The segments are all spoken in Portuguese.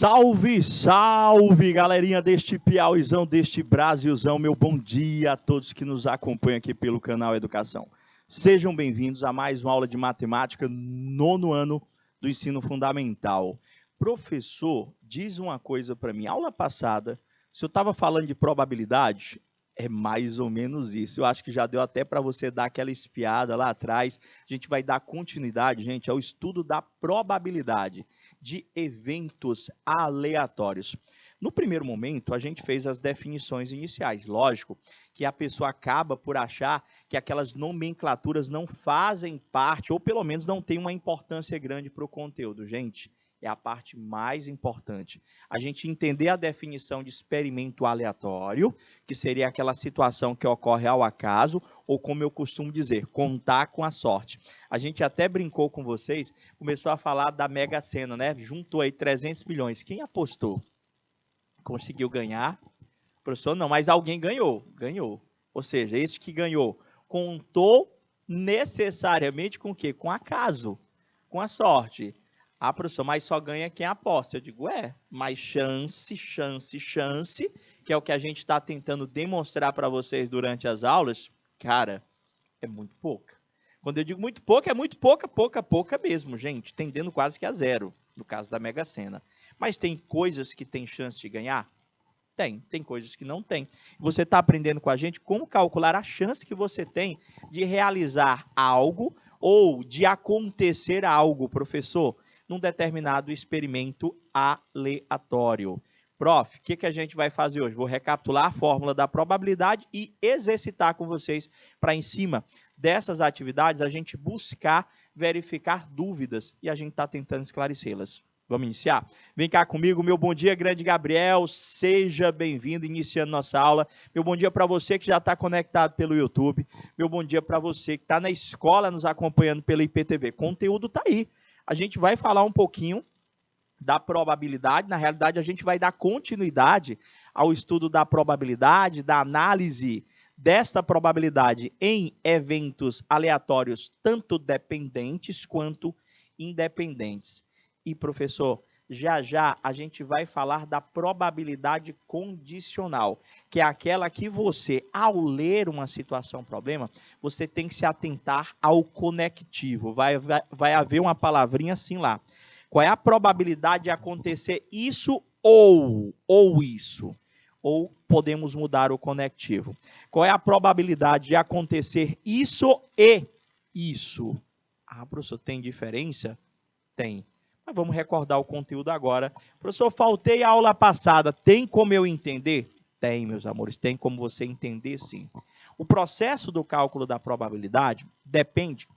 Salve, salve, galerinha deste Piauizão, deste Brasilzão. Meu bom dia a todos que nos acompanham aqui pelo canal Educação. Sejam bem-vindos a mais uma aula de matemática, nono ano do ensino fundamental. Professor, diz uma coisa para mim. Aula passada, se eu estava falando de probabilidade, é mais ou menos isso. Eu acho que já deu até para você dar aquela espiada lá atrás. A gente vai dar continuidade, gente, ao estudo da probabilidade de eventos aleatórios. No primeiro momento, a gente fez as definições iniciais. Lógico que a pessoa acaba por achar que aquelas nomenclaturas não fazem parte, ou pelo menos não tem uma importância grande para o conteúdo. Gente, é a parte mais importante. A gente entender a definição de experimento aleatório, que seria aquela situação que ocorre ao acaso, ou como eu costumo dizer, contar com a sorte. A gente até brincou com vocês, começou a falar da Mega Sena, né? Juntou aí 300 milhões. Quem apostou? Conseguiu ganhar? Professor, não, mas alguém ganhou. Ganhou. Ou seja, esse que ganhou contou necessariamente com o quê? Com acaso, com a sorte. Ah, professor, mas só ganha quem aposta. Eu digo, mas chance, que é o que a gente está tentando demonstrar para vocês durante as aulas, cara, é muito pouca. Quando eu digo muito pouca, é muito pouca mesmo, gente, tendendo quase que a zero, no caso da Mega Sena. Mas tem coisas que tem chance de ganhar? Tem coisas que não tem. Você está aprendendo com a gente como calcular a chance que você tem de realizar algo ou de acontecer algo, professor, num determinado experimento aleatório. Prof, o que a gente vai fazer hoje? Vou recapitular a fórmula da probabilidade e exercitar com vocês para, em cima dessas atividades, a gente buscar verificar dúvidas e a gente está tentando esclarecê-las. Vamos iniciar? Vem cá comigo, meu bom dia, grande Gabriel, seja bem-vindo, iniciando nossa aula. Meu bom dia para você que já está conectado pelo YouTube, meu bom dia para você que está na escola nos acompanhando pelo IPTV. Conteúdo está aí. A gente vai falar um pouquinho da probabilidade, na realidade a gente vai dar continuidade ao estudo da probabilidade, da análise desta probabilidade em eventos aleatórios, tanto dependentes quanto independentes. E, professor, já a gente vai falar da probabilidade condicional, que é aquela que você, ao ler uma situação, problema, você tem que se atentar ao conectivo. Vai haver uma palavrinha assim lá. Qual é a probabilidade de acontecer isso ou isso? Ou podemos mudar o conectivo. Qual é a probabilidade de acontecer isso e isso? Ah, professor, tem diferença? Tem. Mas vamos recordar o conteúdo agora. Professor, faltei a aula passada. Tem como eu entender? Tem, meus amores, tem como você entender, sim. O processo do cálculo da probabilidade depende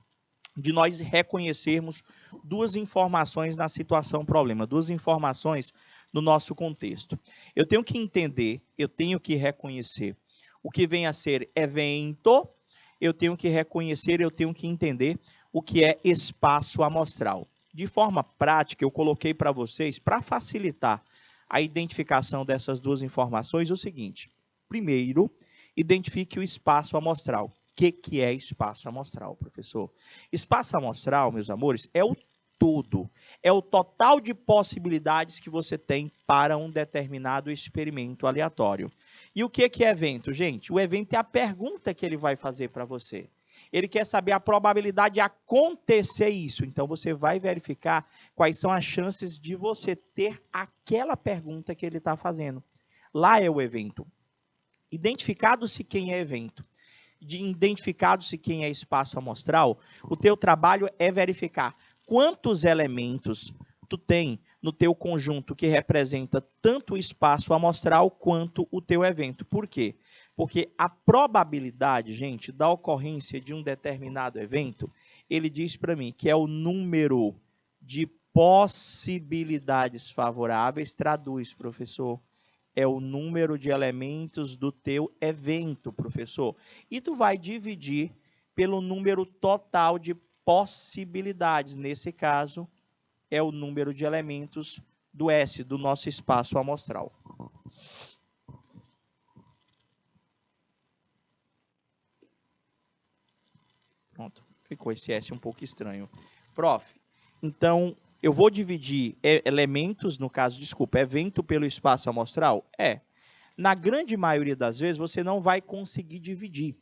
de nós reconhecermos duas informações na situação problema, duas informações no nosso contexto. Eu tenho que entender, eu tenho que reconhecer o que vem a ser evento, eu tenho que reconhecer, eu tenho que entender o que é espaço amostral. De forma prática, eu coloquei para vocês, para facilitar a identificação dessas duas informações, o seguinte. Primeiro, identifique o espaço amostral. O que é espaço amostral, professor? Espaço amostral, meus amores, é o todo. É o total de possibilidades que você tem para um determinado experimento aleatório. E o que é evento, gente? O evento é a pergunta que ele vai fazer para você. Ele quer saber a probabilidade de acontecer isso. Então, você vai verificar quais são as chances de você ter aquela pergunta que ele está fazendo. Lá é o evento. Identificado-se quem é evento, identificado-se quem é espaço amostral, o teu trabalho é verificar quantos elementos tu tem no teu conjunto que representa tanto o espaço amostral quanto o teu evento. Por quê? Porque a probabilidade, gente, da ocorrência de um determinado evento, ele diz para mim que é o número de possibilidades favoráveis, traduz, professor, é o número de elementos do teu evento, professor. E tu vai dividir pelo número total de possibilidades. Nesse caso, é o número de elementos do S, do nosso espaço amostral. Pronto, ficou esse S um pouco estranho. Prof, então, Eu vou dividir elementos, no caso, desculpa, evento pelo espaço amostral? Na grande maioria das vezes, você não vai conseguir dividir.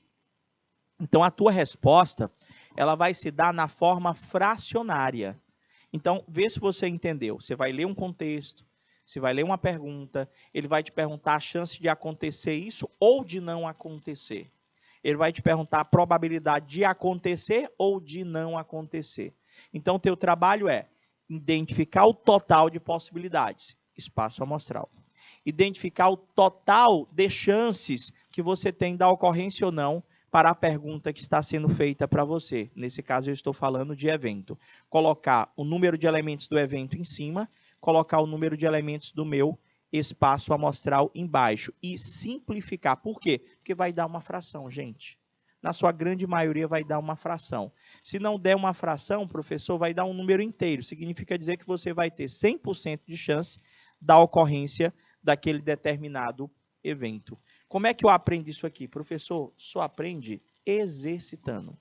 Então, a tua resposta, ela vai se dar na forma fracionária. Então, vê se você entendeu. Você vai ler um contexto, você vai ler uma pergunta, ele vai te perguntar a chance de acontecer isso ou de não acontecer. Ele vai te perguntar a probabilidade de acontecer ou de não acontecer. Então, o teu trabalho é identificar o total de possibilidades, espaço amostral. Identificar o total de chances que você tem da ocorrência ou não para a pergunta que está sendo feita para você. Nesse caso, eu estou falando de evento. Colocar o número de elementos do evento em cima, colocar o número de elementos do meu espaço amostral embaixo e simplificar. Por quê? Porque vai dar uma fração, gente. Na sua grande maioria vai dar uma fração. Se não der uma fração, professor, vai dar um número inteiro. Significa dizer que você vai ter 100% de chance da ocorrência daquele determinado evento. Como é que eu aprendo isso aqui? Professor, só aprende exercitando.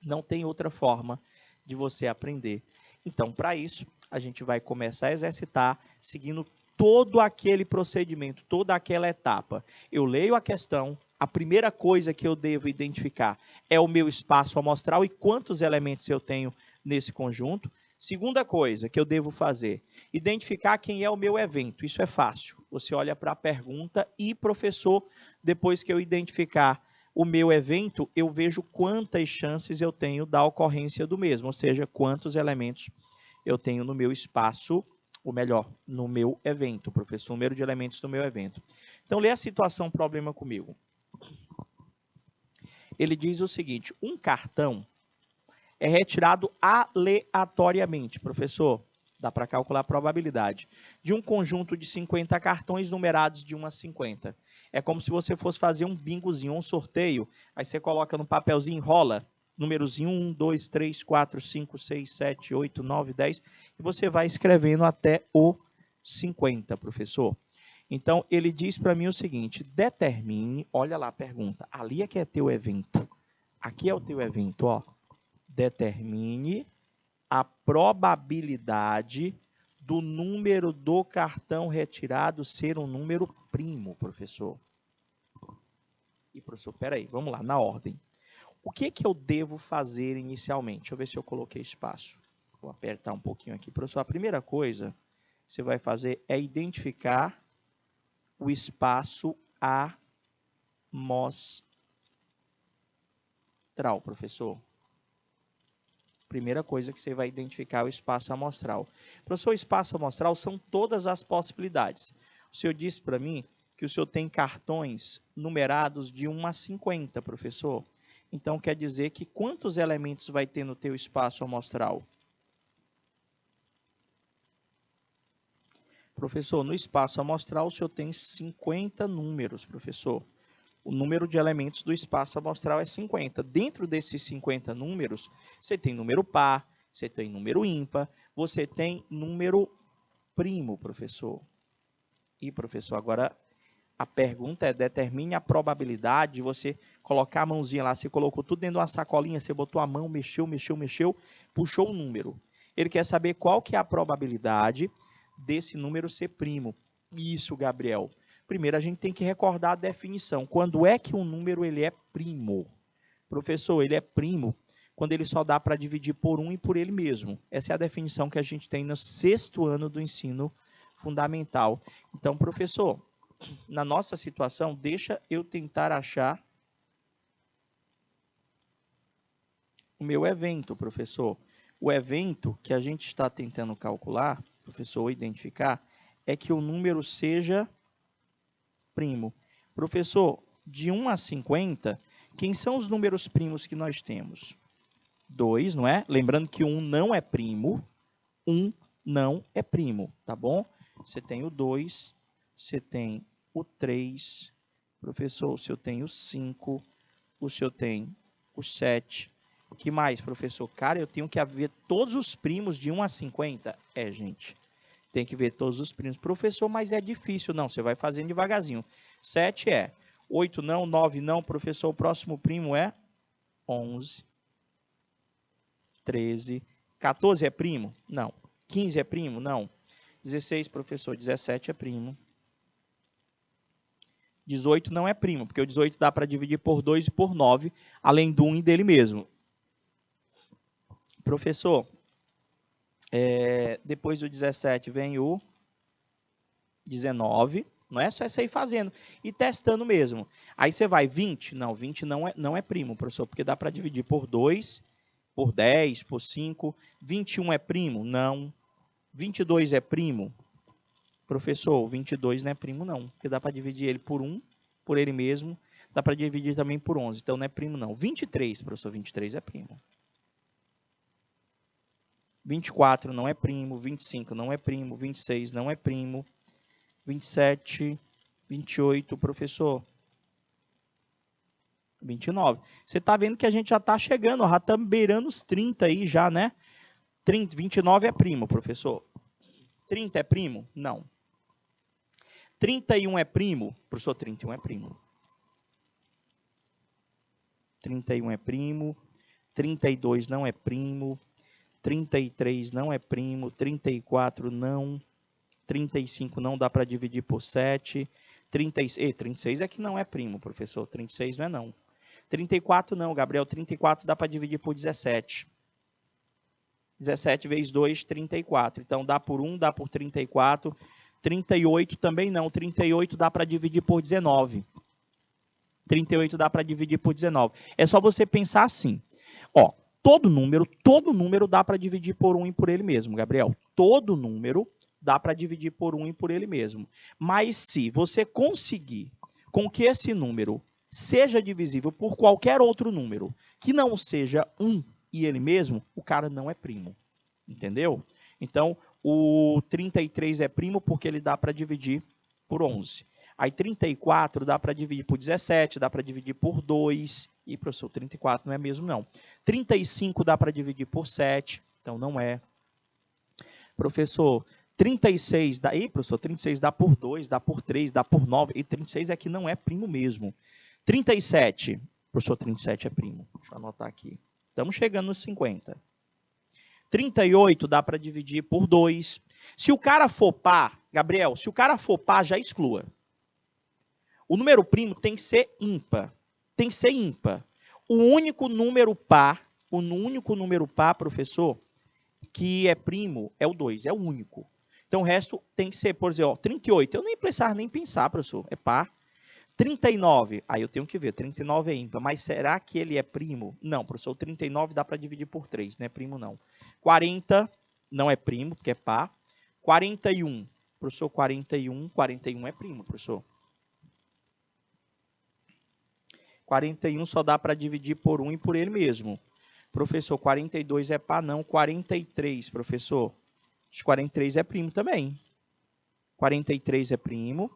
Não tem outra forma de você aprender. Então, para isso, a gente vai começar a exercitar seguindo todo aquele procedimento, toda aquela etapa. Eu leio a questão, a primeira coisa que eu devo identificar é o meu espaço amostral e quantos elementos eu tenho nesse conjunto. Segunda coisa que eu devo fazer, identificar quem é o meu evento. Isso é fácil. Você olha para a pergunta e, professor, depois que eu identificar o meu evento, eu vejo quantas chances eu tenho da ocorrência do mesmo, ou seja, quantos elementos eu tenho no meu espaço, ou melhor, no meu evento, professor, o número de elementos do meu evento. Então, lê a situação problema comigo. Ele diz o seguinte, um cartão é retirado aleatoriamente, professor, dá para calcular a probabilidade, de um conjunto de 50 cartões numerados de 1 a 50. É como se você fosse fazer um bingozinho, um sorteio, aí você coloca no papelzinho, enrola, númerozinho 1, 2, 3, 4, 5, 6, 7, 8, 9, 10, e você vai escrevendo até o 50, professor. Então, ele diz para mim o seguinte, determine, olha lá a pergunta, ali é que é teu evento, aqui é o teu evento, ó. Determine a probabilidade do número do cartão retirado ser um número primo, professor. E, professor, peraí, vamos lá, na ordem. O que eu devo fazer inicialmente? Deixa eu ver se eu coloquei espaço. Vou apertar um pouquinho aqui. Professor, a primeira coisa que você vai fazer é identificar o espaço amostral, professor. Primeira coisa que você vai identificar é o espaço amostral. Professor, o espaço amostral são todas as possibilidades. O senhor disse para mim que o senhor tem cartões numerados de 1 a 50, professor. Então, quer dizer que quantos elementos vai ter no teu espaço amostral? Professor, no espaço amostral o senhor tem 50 números, professor. O número de elementos do espaço amostral é 50. Dentro desses 50 números, você tem número par, você tem número ímpar, você tem número primo, professor. E, professor, agora a pergunta é, determine a probabilidade de você colocar a mãozinha lá, você colocou tudo dentro de uma sacolinha, você botou a mão, mexeu, puxou o número. Ele quer saber qual que é a probabilidade desse número ser primo. Isso, Gabriel. Primeiro, a gente tem que recordar a definição. Quando é que um número ele é primo? Professor, ele é primo quando ele só dá para dividir por 1 e por ele mesmo. Essa é a definição que a gente tem no 6º ano do ensino fundamental. Então, professor, na nossa situação, deixa eu tentar achar o meu evento, professor. O evento que a gente está tentando calcular, professor, identificar, é que o número seja primo. Professor, de 1 a 50, quem são os números primos que nós temos? 2, não é? Lembrando que 1 não é primo. 1 não é primo, tá bom? Você tem o 2, você tem o 3. Professor, o senhor tem o 5, o senhor tem o 7. O que mais, professor? Cara, eu tenho que ver todos os primos de 1 a 50? É, gente. Tem que ver todos os primos. Professor, mas é difícil. Não, você vai fazendo devagarzinho. 7 é. 8 não, 9 não. Professor, o próximo primo é 11. 13. 14 é primo? Não. 15 é primo? Não. 16, professor, 17 é primo. 18 não é primo, porque o 18 dá para dividir por 2 e por 9, além do 1 e dele mesmo. Professor, depois do 17 vem o 19, não é só sair fazendo e testando mesmo. Aí você vai 20? Não, 20 não é primo, professor, porque dá para dividir por 2, por 10, por 5. 21 é primo? Não. 22 é primo? Professor, 22 não é primo não, porque dá para dividir ele por 1, por ele mesmo, dá para dividir também por 11, então não é primo não. 23, professor, 23 é primo. 24 não é primo, 25 não é primo, 26 não é primo, 27, 28, professor, 29. Você está vendo que a gente já está chegando, já estamos beirando os 30 aí já, né? 30, 29 é primo, professor. 30 é primo? Não. 31 é primo? Professor, 31 é primo. 31 é primo. 32 não é primo. 33 não é primo. 34 não. 35 não dá para dividir por 7. 36 é que não é primo, professor. 36 não é não. 34 não, Gabriel. 34 dá para dividir por 17. 17 vezes 2, 34. Então, dá por 1, dá por 34. 38 também não. 38 dá para dividir por 19. 38 dá para dividir por 19. É só você pensar assim. Ó, todo número dá para dividir por 1 e por ele mesmo, Gabriel. Todo número dá para dividir por 1 e por ele mesmo. Mas se você conseguir com que esse número seja divisível por qualquer outro número que não seja 1 e ele mesmo, o cara não é primo. Entendeu? Então, o 33 é primo porque ele dá para dividir por 11. Aí 34 dá para dividir por 17, dá para dividir por 2. E, professor, 34 não é mesmo, não. 35 dá para dividir por 7, então não é. Professor, 36 dá... Ih, professor, 36 dá por 2, dá por 3, dá por 9. E 36 é que não é primo mesmo. 37, professor, 37 é primo. Deixa eu anotar aqui. Estamos chegando nos 50. 38 dá para dividir por 2. Se o cara for par, Gabriel, se o cara for par, já exclua. O número primo tem que ser ímpar. Tem que ser ímpar. O único número par, professor, que é primo é o 2, é o único. Então o resto tem que ser, por exemplo, 38. Eu nem precisava nem pensar, professor, é par. 39, aí eu tenho que ver, 39 é ímpar, mas será que ele é primo? Não, professor, 39 dá para dividir por 3, não é primo não. 40 não é primo, porque é par. 41, professor, 41 é primo, professor. 41 só dá para dividir por 1 e por ele mesmo. Professor, 42 é par não. 43, professor, 43 é primo também. 43 é primo.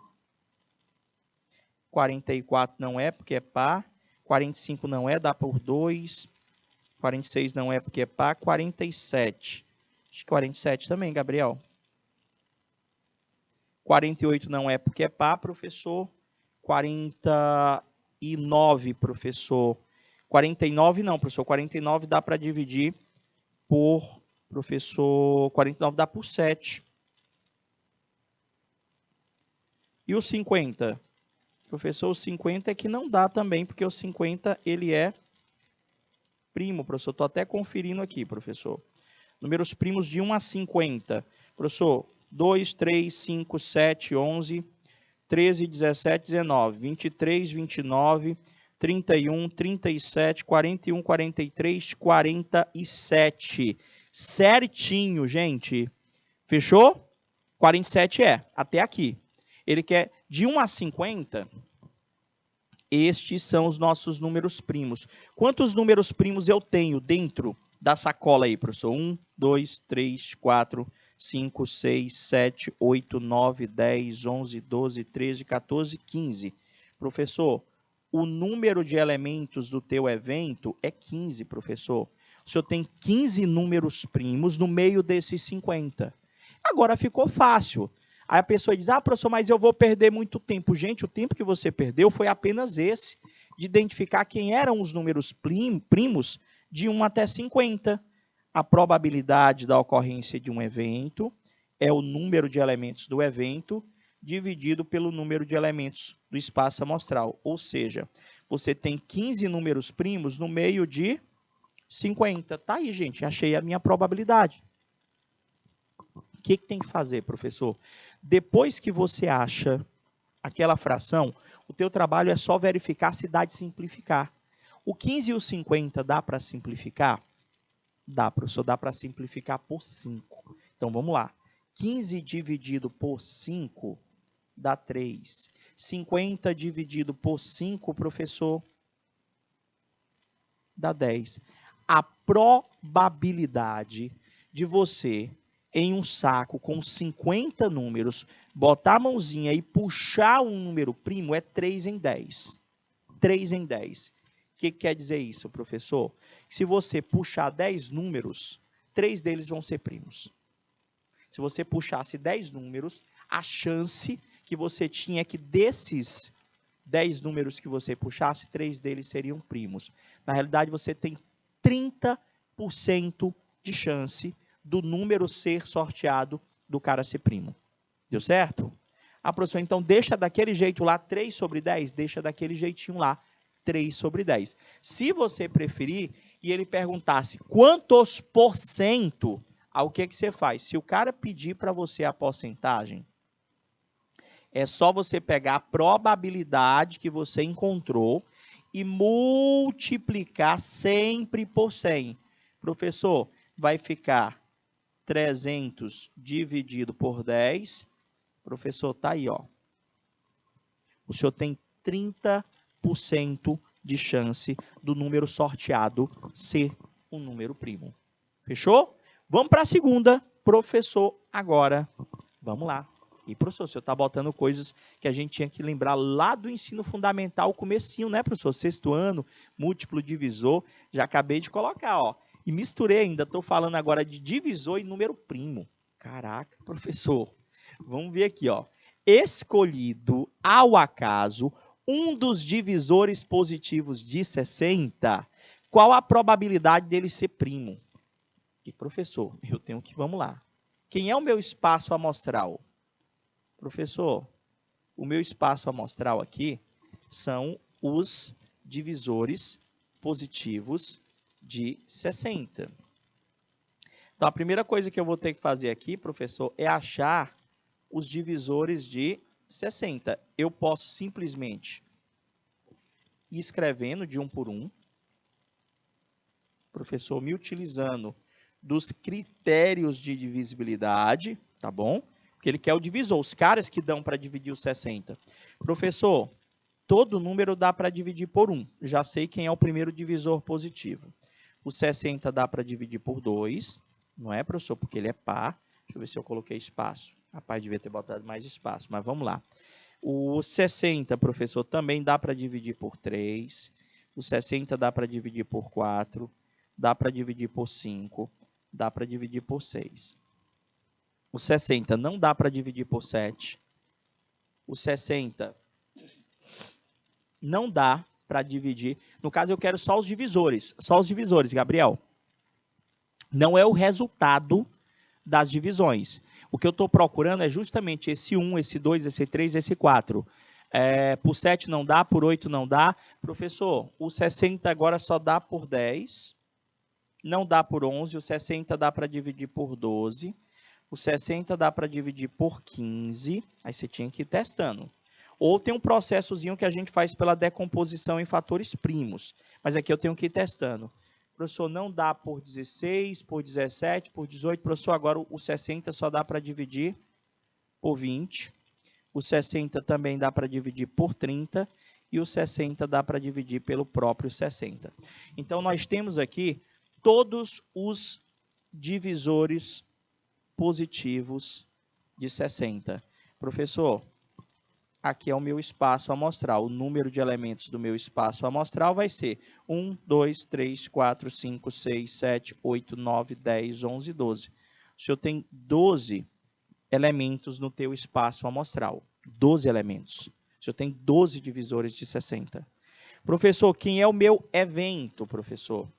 44 não é, porque é par. 45 não é, dá por 2. 46 não é, porque é par. 47. Acho que 47 também, Gabriel. 48 não é, porque é par, professor. 49, professor. 49 não, professor. 49 dá para dividir por, professor, 49 dá por 7. E o 50? Professor, o 50 é que não dá também, porque o 50 ele é primo, professor. Estou até conferindo aqui, professor. Números primos de 1 a 50. Professor, 2, 3, 5, 7, 11, 13, 17, 19, 23, 29, 31, 37, 41, 43, 47. Certinho, gente. Fechou? 47 é, até aqui. Ele quer de 1 a 50, estes são os nossos números primos. Quantos números primos eu tenho dentro da sacola aí, professor? 1, 2, 3, 4, 5, 6, 7, 8, 9, 10, 11, 12, 13, 14, 15. Professor, o número de elementos do teu evento é 15, professor. O senhor tem 15 números primos no meio desses 50. Agora ficou fácil. Aí a pessoa diz, professor, mas eu vou perder muito tempo. Gente, o tempo que você perdeu foi apenas esse, de identificar quem eram os números primos de 1 até 50. A probabilidade da ocorrência de um evento é o número de elementos do evento dividido pelo número de elementos do espaço amostral. Ou seja, você tem 15 números primos no meio de 50. Tá aí, gente, achei a minha probabilidade. O que tem que fazer, professor? Depois que você acha aquela fração, o teu trabalho é só verificar se dá de simplificar. O 15 e o 50 dá para simplificar? Dá, professor, dá para simplificar por 5. Então, vamos lá. 15 dividido por 5 dá 3. 50 dividido por 5, professor, dá 10. A probabilidade de você, em um saco com 50 números, botar a mãozinha e puxar um número primo é 3 em 10. 3 em 10. O que quer dizer isso, professor? Se você puxar 10 números, 3 deles vão ser primos. Se você puxasse 10 números, a chance que você tinha é que desses 10 números que você puxasse, 3 deles seriam primos. Na realidade, você tem 30% de chance do número ser sorteado do cara ser primo. Deu certo? Ah, professor, então deixa daquele jeito lá 3 sobre 10? Deixa daquele jeitinho lá 3 sobre 10. Se você preferir, e ele perguntasse quantos por cento, o que você faz? Se o cara pedir para você a porcentagem, é só você pegar a probabilidade que você encontrou e multiplicar sempre por 100. Professor, vai ficar 300 dividido por 10. Professor, tá aí, ó. O senhor tem 30% de chance do número sorteado ser um número primo. Fechou? Vamos para a segunda. Professor, agora, vamos lá. E, professor, o senhor está botando coisas que a gente tinha que lembrar lá do ensino fundamental, comecinho, né, professor? Sexto ano, múltiplo divisor, já acabei de colocar, ó. E misturei ainda, estou falando agora de divisor e número primo. Caraca, professor. Vamos ver aqui, ó. Escolhido ao acaso um dos divisores positivos de 60, qual a probabilidade dele ser primo? E, professor, eu tenho que, vamos lá. Quem é o meu espaço amostral? Professor, o meu espaço amostral aqui são os divisores positivos de 60. Então, a primeira coisa que eu vou ter que fazer aqui, professor, é achar os divisores de 60. Eu posso simplesmente ir escrevendo de um por um. Professor, me utilizando dos critérios de divisibilidade, tá bom? Porque ele quer o divisor, os caras que dão para dividir o 60. Professor, todo número dá para dividir por 1. Já sei quem é o primeiro divisor positivo. O 60 dá para dividir por 2. Não é, professor? Porque ele é par. Deixa eu ver se eu coloquei espaço. Rapaz, devia ter botado mais espaço, mas vamos lá. O 60, professor, também dá para dividir por 3. O 60 dá para dividir por 4. Dá para dividir por 5. Dá para dividir por 6. O 60 não dá para dividir por 7. O 60 não dá para dividir. No caso, eu quero só os divisores. Só os divisores, Gabriel. Não é o resultado das divisões. O que eu estou procurando é justamente esse 1, esse 2, esse 3, esse 4. Por 7 não dá, por 8 não dá. Professor, o 60 agora só dá por 10. Não dá por 11. O 60 dá para dividir por 12. O 60 dá para dividir por 15. Aí você tinha que ir testando. Ou tem um processozinho que a gente faz pela decomposição em fatores primos. Mas aqui eu tenho que ir testando. Professor, não dá por 16, por 17, por 18. Professor, agora o 60 só dá para dividir por 20. O 60 também dá para dividir por 30. E o 60 dá para dividir pelo próprio 60. Então, nós temos aqui todos os divisores positivos de 60. Professor, aqui é o meu espaço amostral. O número de elementos do meu espaço amostral vai ser 1, 2, 3, 4, 5, 6, 7, 8, 9, 10, 11, 12. O senhor tem 12 elementos no teu espaço amostral. 12 elementos. O senhor tem 12 divisores de 60. Professor, quem é o meu evento, professor?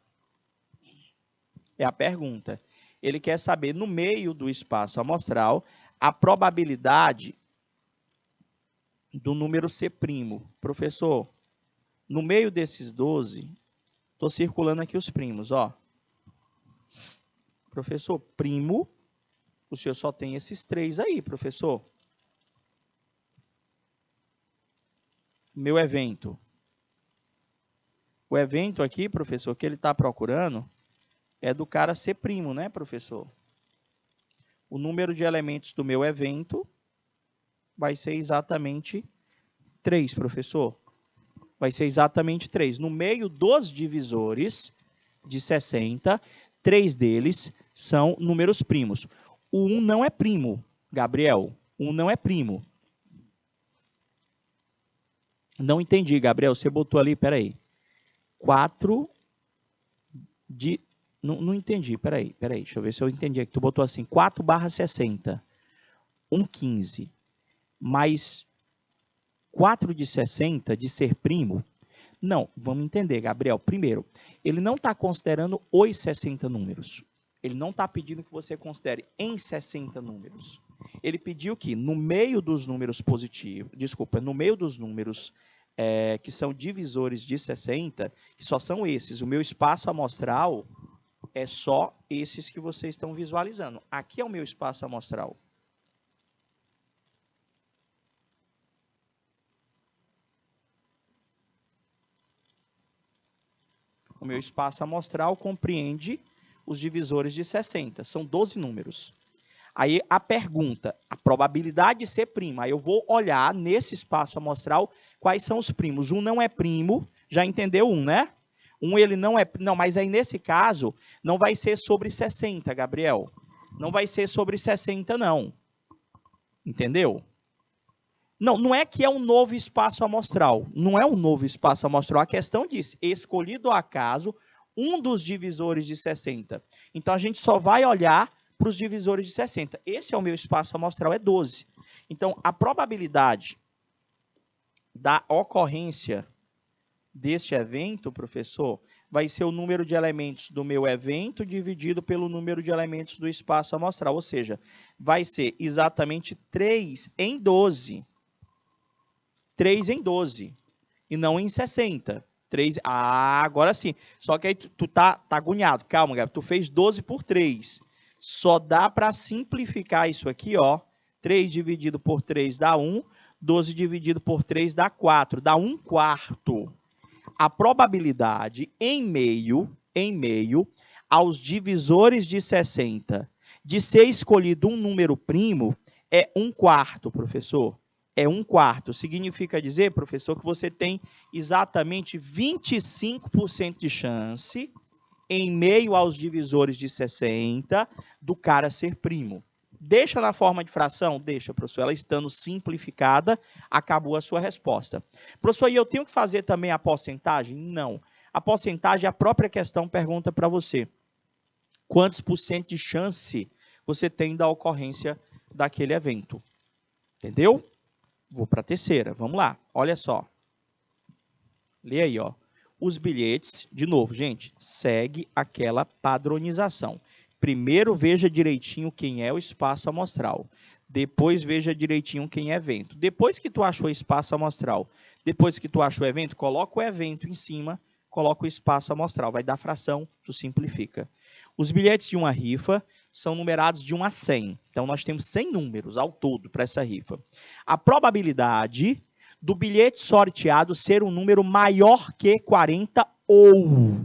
É a pergunta. Ele quer saber, no meio do espaço amostral, a probabilidade do número ser primo. Professor, no meio desses 12, estou circulando aqui os primos, ó. Professor, primo, o senhor só tem esses 3 aí, professor. Meu evento. O evento aqui, professor, que ele está procurando é do cara ser primo, né, professor? O número de elementos do meu evento vai ser exatamente 3, professor. Vai ser exatamente 3. No meio dos divisores de 60, 3 deles são números primos. O 1 não é primo, Gabriel. 1 não é primo. Não entendi, Gabriel. Você botou ali, peraí. 4 de... Não entendi, peraí. Deixa eu ver se eu entendi aqui. Tu botou assim, 4/60. 1/15. Mais 4 de 60 de ser primo? Não, vamos entender, Gabriel. Primeiro, ele não está considerando os 60 números. Ele não está pedindo que você considere em 60 números. Ele pediu que no meio dos números positivos, no meio dos números que são divisores de 60, que só são esses, o meu espaço amostral é só esses que vocês estão visualizando. Aqui é o meu espaço amostral. O meu espaço amostral compreende os divisores de 60. São 12 números. Aí a pergunta, a probabilidade de ser prima. Aí eu vou olhar nesse espaço amostral quais são os primos. 1 não é primo, já entendeu 1, né? 1 ele não é... Não, mas aí nesse caso não vai ser sobre 60, Gabriel. Não vai ser sobre 60, não. Entendeu? Não é que é um novo espaço amostral. Não é um novo espaço amostral. A questão diz, escolhido ao acaso, um dos divisores de 60. Então, a gente só vai olhar para os divisores de 60. Esse é o meu espaço amostral, é 12. Então, a probabilidade da ocorrência deste evento, professor, vai ser o número de elementos do meu evento dividido pelo número de elementos do espaço amostral. Ou seja, vai ser exatamente 3 em 12. 3 em 12, e não em 60. 3... Ah, agora sim. Só que aí tu tá agoniado. Calma, Gabi. Tu fez 12 por 3. Só dá para simplificar isso aqui, ó. 3 dividido por 3 dá 1. 12 dividido por 3 dá 4. Dá 1/4. A probabilidade em meio aos divisores de 60 de ser escolhido um número primo é 1/4, professor. É 1/4. Significa dizer, professor, que você tem exatamente 25% de chance, em meio aos divisores de 60, do cara ser primo. Deixa na forma de fração? Deixa, professor. Ela estando simplificada, acabou a sua resposta. Professor, e eu tenho que fazer também a porcentagem? Não. A porcentagem, a própria questão pergunta para você. Quantos por cento de chance você tem da ocorrência daquele evento? Entendeu? Vou para a terceira. Vamos lá. Olha só. Lê aí, ó. Os bilhetes, de novo, gente, segue aquela padronização. Primeiro veja direitinho quem é o espaço amostral. Depois veja direitinho quem é evento. Depois que tu achou espaço amostral, depois que tu achou evento, coloca o evento em cima, coloca o espaço amostral. Vai dar fração, tu simplifica. Os bilhetes de uma rifa são numerados de 1 a 100. Então, nós temos 100 números ao todo para essa rifa. A probabilidade do bilhete sorteado ser um número maior que 40 ou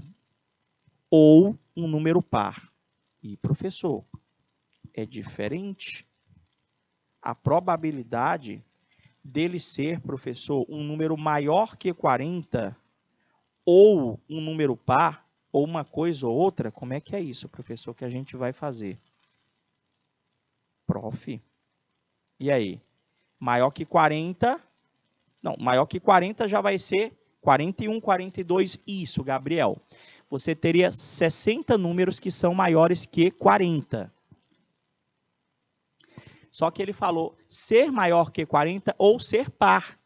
um número par. E, professor, é diferente. A probabilidade dele ser, professor, um número maior que 40 ou um número par, ou uma coisa ou outra, como é que é isso, professor, que a gente vai fazer? Prof. E aí? Maior que 40? Não, maior que 40 já vai ser 41, 42. Isso, Gabriel. Você teria 60 números que são maiores que 40. Só que ele falou ser maior que 40 ou ser par.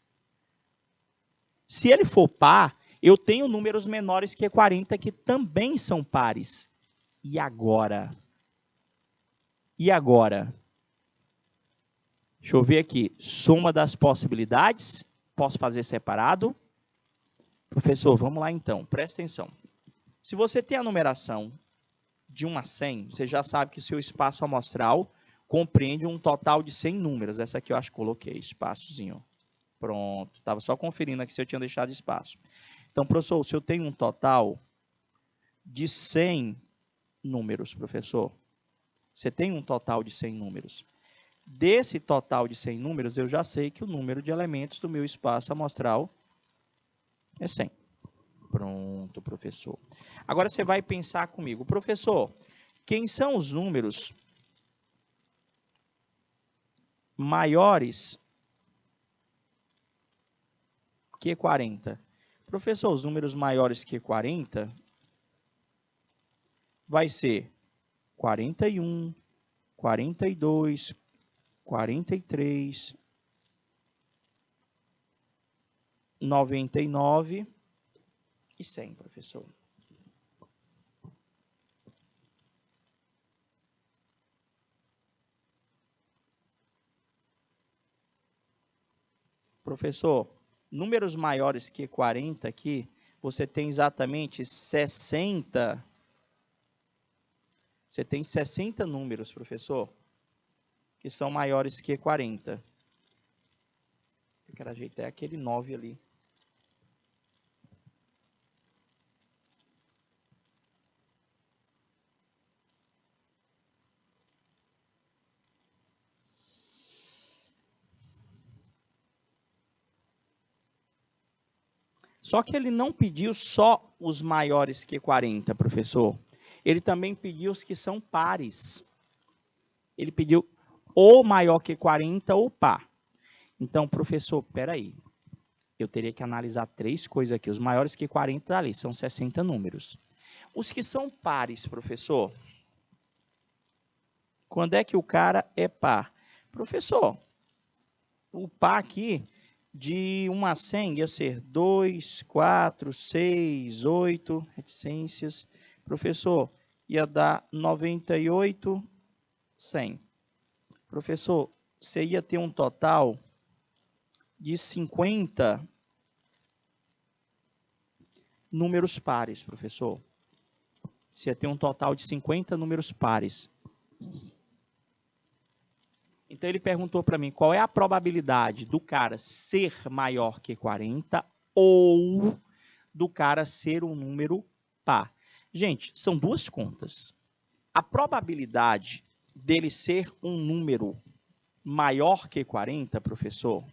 Se ele for par, eu tenho números menores que 40 que também são pares. E agora? E agora? Deixa eu ver aqui. Soma das possibilidades. Posso fazer separado? Professor, vamos lá então. Presta atenção. Se você tem a numeração de 1 a 100, você já sabe que o seu espaço amostral compreende um total de 100 números. Essa aqui eu acho que coloquei, espaçozinho. Pronto. Estava só conferindo aqui se eu tinha deixado espaço. Então, professor, se eu tenho um total de 100 números, professor, você tem um total de 100 números. Desse total de 100 números, eu já sei que o número de elementos do meu espaço amostral é 100. Pronto, professor. Agora você vai pensar comigo. Professor, quem são os números maiores que 40? Professor, os números maiores que 40 vai ser 41, 42, 43, 99 e 100, professor. Professor, números maiores que 40 aqui, você tem exatamente 60. Você tem 60 números, professor, que são maiores que 40. Eu quero ajeitar aquele 9 ali. Só que ele não pediu só os maiores que 40, professor. Ele também pediu os que são pares. Ele pediu ou maior que 40 ou par. Então, professor, peraí. Eu teria que analisar 3 coisas aqui. Os maiores que 40 ali, são 60 números. Os que são pares, professor. Quando é que o cara é par? Professor, o par aqui, de 1 a 100, ia ser 2, 4, 6, 8, reticências. Professor, ia dar 98, 100. Professor, você ia ter um total de 50 números pares, professor. Você ia ter um total de 50 números pares. Então, ele perguntou para mim qual é a probabilidade do cara ser maior que 40 ou do cara ser um número par. Gente, são duas contas. A probabilidade dele ser um número maior que 40, professor,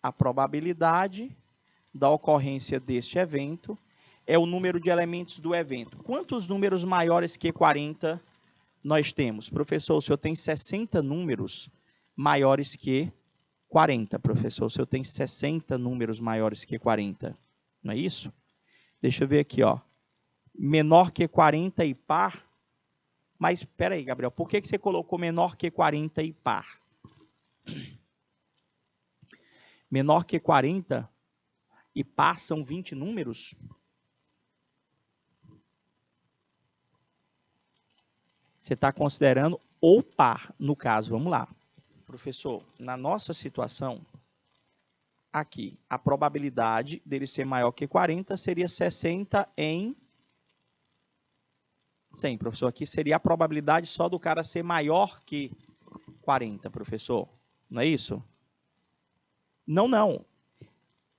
a probabilidade da ocorrência deste evento é o número de elementos do evento. Quantos números maiores que 40 nós temos? Professor, o senhor tem 60 números maiores que 40, professor. O senhor tem 60 números maiores que 40. Não é isso? Deixa eu ver aqui, ó. Menor que 40 e par. Mas, espera aí, Gabriel, por que você colocou menor que 40 e par? Menor que 40 e par são 20 números? Você está considerando o par, no caso. Vamos lá. Professor, na nossa situação, aqui, a probabilidade dele ser maior que 40 seria 60 em 100. Professor, aqui seria a probabilidade só do cara ser maior que 40, professor. Não é isso? Não, não.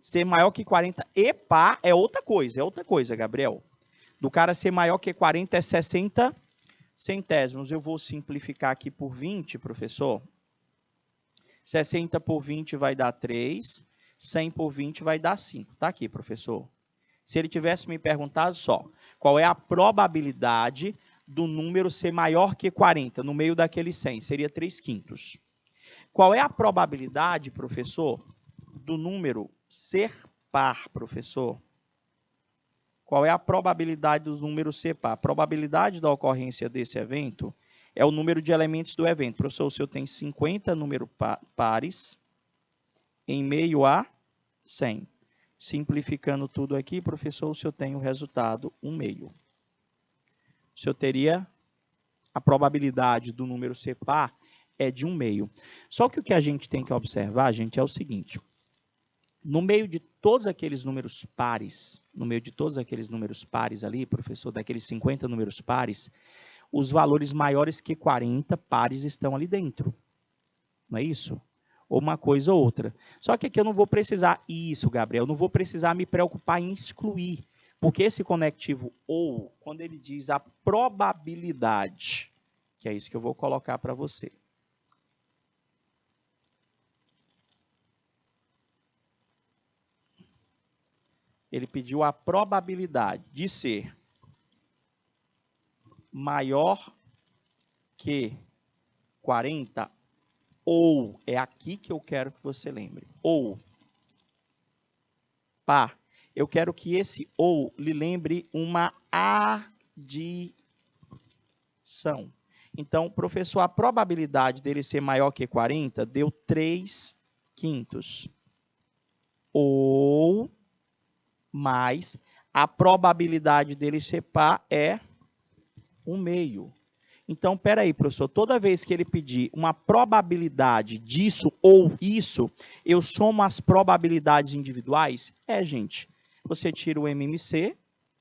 Ser maior que 40 e par é outra coisa, Gabriel. Do cara ser maior que 40 é 60 centésimos. Eu vou simplificar aqui por 20, professor. 60 por 20 vai dar 3, 100 por 20 vai dar 5. Está aqui, professor. Se ele tivesse me perguntado só, qual é a probabilidade do número ser maior que 40 no meio daquele 100? Seria 3/5. Qual é a probabilidade, professor, do número ser par, professor? Qual é a probabilidade do número ser par? A probabilidade da ocorrência desse evento é o número de elementos do evento. Professor, o senhor tem 50 números pares em meio a 100. Simplificando tudo aqui, professor, o senhor tem o resultado 1/2. O senhor teria a probabilidade do número ser par é de 1/2. Só que o que a gente tem que observar, gente, é o seguinte. No meio de todos aqueles números pares, ali, professor, daqueles 50 números pares, os valores maiores que 40 pares estão ali dentro. Não é isso? Ou uma coisa ou outra. Só que aqui eu não vou precisar isso, Gabriel, eu não vou precisar me preocupar em excluir. Porque esse conectivo ou, quando ele diz a probabilidade, que é isso que eu vou colocar para você. Ele pediu a probabilidade de ser maior que 40 ou, é aqui que eu quero que você lembre, ou par. Eu quero que esse ou lhe lembre uma adição. Então, professor, a probabilidade dele ser maior que 40 deu 3/5. Ou mais a probabilidade dele ser par é 1/2. Então, peraí, professor, toda vez que ele pedir uma probabilidade disso ou isso, eu somo as probabilidades individuais? Gente, você tira o MMC,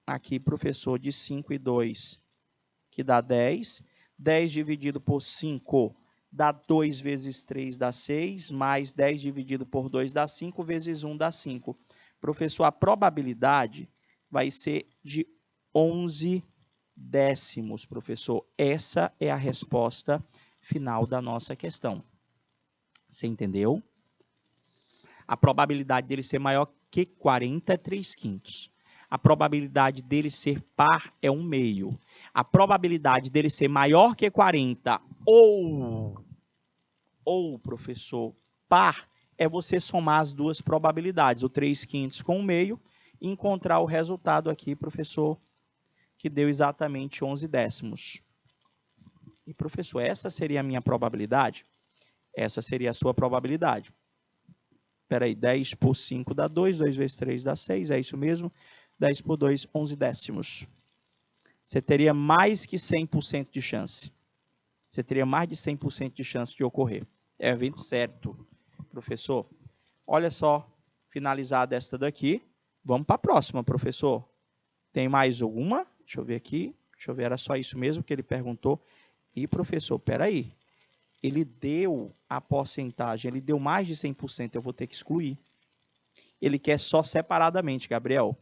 aqui, professor, de 5 e 2, que dá 10. 10 dividido por 5 dá 2 vezes 3 dá 6, mais 10 dividido por 2 dá 5, vezes 1 dá 5. Professor, a probabilidade vai ser de 11 décimos, professor. Essa é a resposta final da nossa questão. Você entendeu? A probabilidade dele ser maior que 40 é 3/5. A probabilidade dele ser par é 1/2. A probabilidade dele ser maior que 40 ou professor, par, é você somar as duas probabilidades, o 3/5 com 1/2, e encontrar o resultado aqui, professor, que deu exatamente 11 décimos. E, professor, essa seria a minha probabilidade? Essa seria a sua probabilidade. Espera aí, 10 por 5 dá 2, 2 vezes 3 dá 6, é isso mesmo? 10 por 2, 11 décimos. Você teria mais que 100% de chance. Você teria mais de 100% de chance de ocorrer. É o evento certo, professor. Olha só, finalizada esta daqui. Vamos para a próxima, professor. Tem mais alguma? Deixa eu ver aqui. Deixa eu ver, era só isso mesmo que ele perguntou. E, professor, peraí. Ele deu a porcentagem, ele deu mais de 100%, eu vou ter que excluir. Ele quer só separadamente, Gabriel.